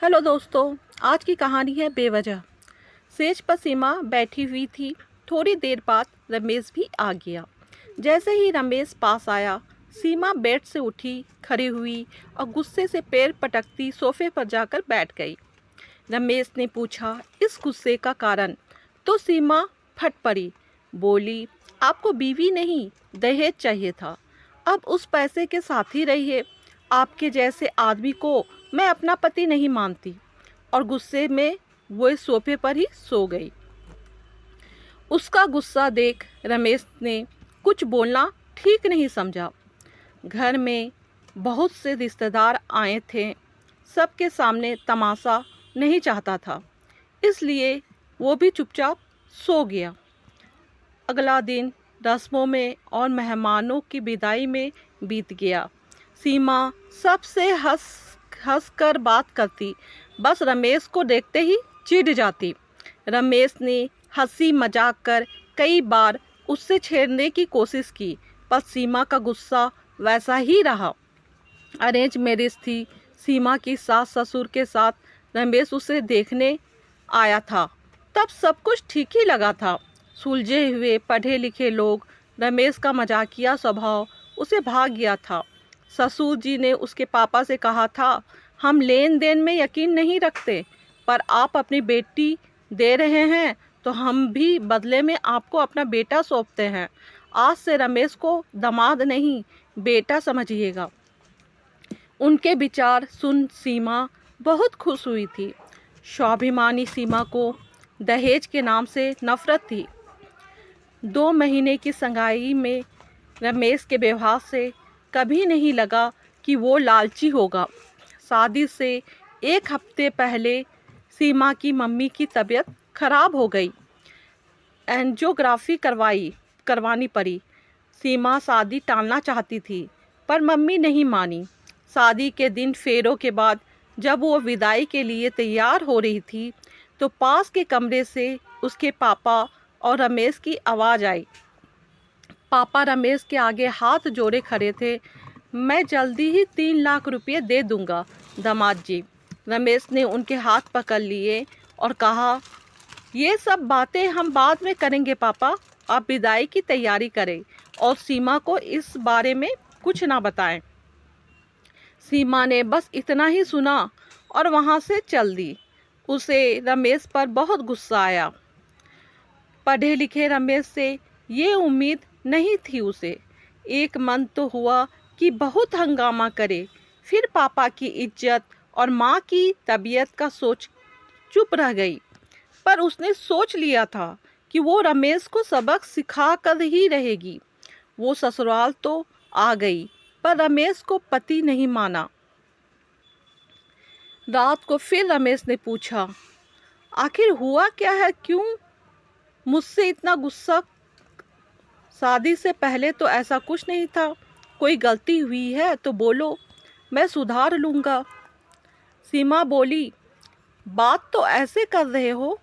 Hello दोस्तों, आज की कहानी है बेवजह। सेज पर सीमा बैठी हुई थी। थोड़ी देर बाद रमेश भी आ गया। जैसे ही रमेश पास आया, सीमा बेड से उठी, खड़ी हुई और गुस्से से पैर पटकती सोफे पर जाकर बैठ गई। रमेश ने पूछा, इस गुस्से का कारण? तो सीमा फट पड़ी, बोली, आपको बीवी नहीं, दहेज चाहिए था। अब उस पैसे के साथ ही रहिए। आपके जैसे आदमी को मैं अपना पति नहीं मानती। और गुस्से में वो सोफे पर ही सो गई। उसका गुस्सा देख रमेश ने कुछ बोलना ठीक नहीं समझा। घर में बहुत से रिश्तेदार आए थे। सबके सामने तमाशा नहीं चाहता था, इसलिए वो भी चुपचाप सो गया। अगला दिन रस्मों में और मेहमानों की विदाई में बीत गया। सीमा सबसे हंस हंस कर बात करती, बस रमेश को देखते ही चिढ़ जाती। रमेश ने हंसी मजाक कर कई बार उससे छेड़ने की कोशिश की, पर सीमा का गुस्सा वैसा ही रहा। अरेंज मैरिज थी। सीमा की सास ससुर के साथ रमेश उसे देखने आया था। तब सब कुछ ठीक ही लगा था। सुलझे हुए पढ़े लिखे लोग, रमेश का मजाकिया स्वभाव उसे भाग गया था। ससुर जी ने उसके पापा से कहा था, हम लेन देन में यकीन नहीं रखते, पर आप अपनी बेटी दे रहे हैं तो हम भी बदले में आपको अपना बेटा सौंपते हैं। आज से रमेश को दामाद नहीं, बेटा समझिएगा। उनके विचार सुन सीमा बहुत खुश हुई थी। स्वाभिमानी सीमा को दहेज के नाम से नफरत थी। 2 महीने की संगाई में रमेश के व्यवहार से कभी नहीं लगा कि वो लालची होगा। शादी से 1 हफ्ते पहले सीमा की मम्मी की तबीयत खराब हो गई। एंजियोग्राफी करवानी पड़ी। सीमा शादी टालना चाहती थी, पर मम्मी नहीं मानी। शादी के दिन फेरों के बाद जब वो विदाई के लिए तैयार हो रही थी, तो पास के कमरे से उसके पापा और रमेश की आवाज़ आई। पापा रमेश के आगे हाथ जोड़े खड़े थे। मैं जल्दी ही 3 लाख रुपये दे दूंगा दामाद जी। रमेश ने उनके हाथ पकड़ लिए और कहा, ये सब बातें हम बाद में करेंगे पापा, आप विदाई की तैयारी करें और सीमा को इस बारे में कुछ ना बताएं। सीमा ने बस इतना ही सुना और वहाँ से चल दी। उसे रमेश पर बहुत गुस्सा आया। पढ़े लिखे रमेश से ये उम्मीद नहीं थी उसे। एक मन तो हुआ कि बहुत हंगामा करे, फिर पापा की इज्जत और माँ की तबीयत का सोच चुप रह गई। पर उसने सोच लिया था कि वो रमेश को सबक सिखा कर ही रहेगी। वो ससुराल तो आ गई, पर रमेश को पति नहीं माना। रात को फिर रमेश ने पूछा, आखिर हुआ क्या है, क्यों मुझसे इतना गुस्सा? शादी से पहले तो ऐसा कुछ नहीं था। कोई गलती हुई है तो बोलो, मैं सुधार लूँगा। सीमा बोली, बात तो ऐसे कर रहे हो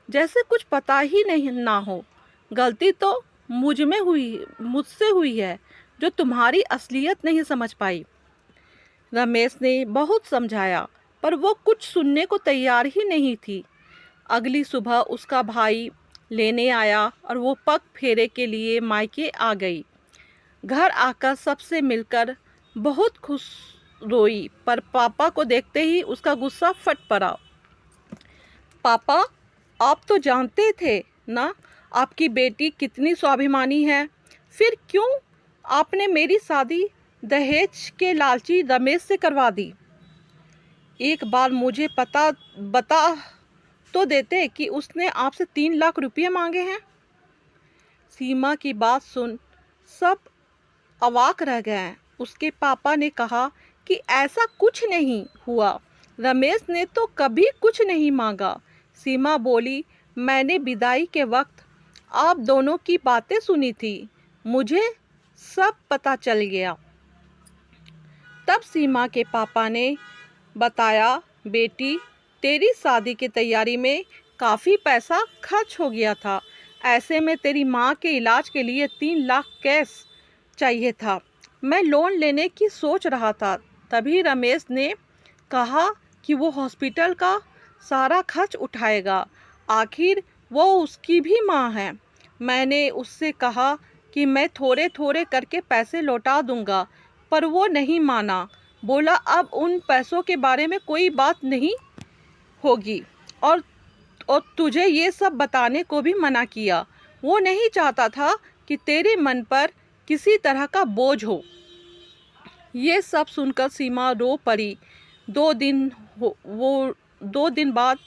जैसे कुछ पता ही नहीं ना हो। गलती तो मुझसे हुई है, जो तुम्हारी असलियत नहीं समझ पाई। रमेश ने बहुत समझाया, पर वो कुछ सुनने को तैयार ही नहीं थी। अगली सुबह उसका भाई लेने आया और वो पग फेरे के लिए मायके आ गई। घर आकर सबसे मिलकर बहुत खुश रोई, पर पापा को देखते ही उसका गुस्सा फट पड़ा। पापा, आप तो जानते थे ना आपकी बेटी कितनी स्वाभिमानी है, फिर क्यों आपने मेरी शादी दहेज के लालची रमेश से करवा दी? एक बार मुझे बता तो देते कि उसने आपसे 3 लाख रुपये मांगे हैं। सीमा की बात सुन सब अवाक रह गए। उसके पापा ने कहा कि ऐसा कुछ नहीं हुआ, रमेश ने तो कभी कुछ नहीं मांगा। सीमा बोली, मैंने विदाई के वक्त आप दोनों की बातें सुनी थी, मुझे सब पता चल गया। तब सीमा के पापा ने बताया, बेटी, तेरी शादी की तैयारी में काफ़ी पैसा खर्च हो गया था। ऐसे में तेरी माँ के इलाज के लिए 3 लाख कैश चाहिए था। मैं लोन लेने की सोच रहा था। तभी रमेश ने कहा कि वो हॉस्पिटल का सारा खर्च उठाएगा। आखिर वो उसकी भी माँ है। मैंने उससे कहा कि मैं थोड़े थोड़े करके पैसे लौटा दूंगा, पर वो नहीं माना। बोला अब उन पैसों के बारे में कोई बात नहीं होगी, और तुझे ये सब बताने को भी मना किया। वो नहीं चाहता था कि तेरे मन पर किसी तरह का बोझ हो। ये सब सुनकर सीमा रो पड़ी। 2 दिन वो 2 दिन बाद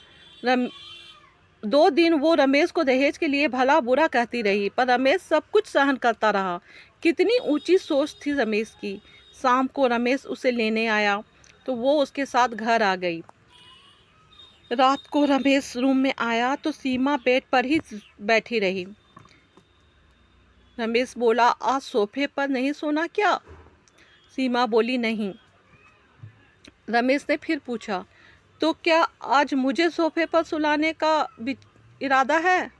रम 2 दिन वो रमेश को दहेज के लिए भला बुरा कहती रही, पर रमेश सब कुछ सहन करता रहा। कितनी ऊंची सोच थी रमेश की। शाम को रमेश उसे लेने आया तो वो उसके साथ घर आ गई। रात को रमेश रूम में आया तो सीमा बेड पर ही बैठी रही। रमेश बोला, आज सोफे पर नहीं सोना क्या? सीमा बोली, नहीं। रमेश ने फिर पूछा, तो क्या आज मुझे सोफे पर सुलाने का इरादा है?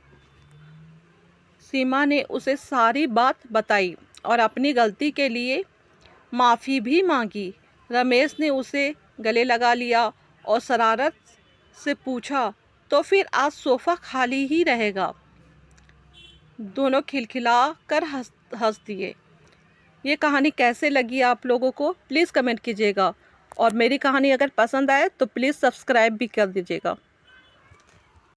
सीमा ने उसे सारी बात बताई और अपनी गलती के लिए माफ़ी भी मांगी। रमेश ने उसे गले लगा लिया और शरारत से पूछा, तो फिर आज सोफ़ा खाली ही रहेगा? दोनों खिलखिला कर हंस दिए। ये कहानी कैसे लगी आप लोगों को, प्लीज़ कमेंट कीजिएगा, और मेरी कहानी अगर पसंद आए तो प्लीज़ सब्सक्राइब भी कर दीजिएगा।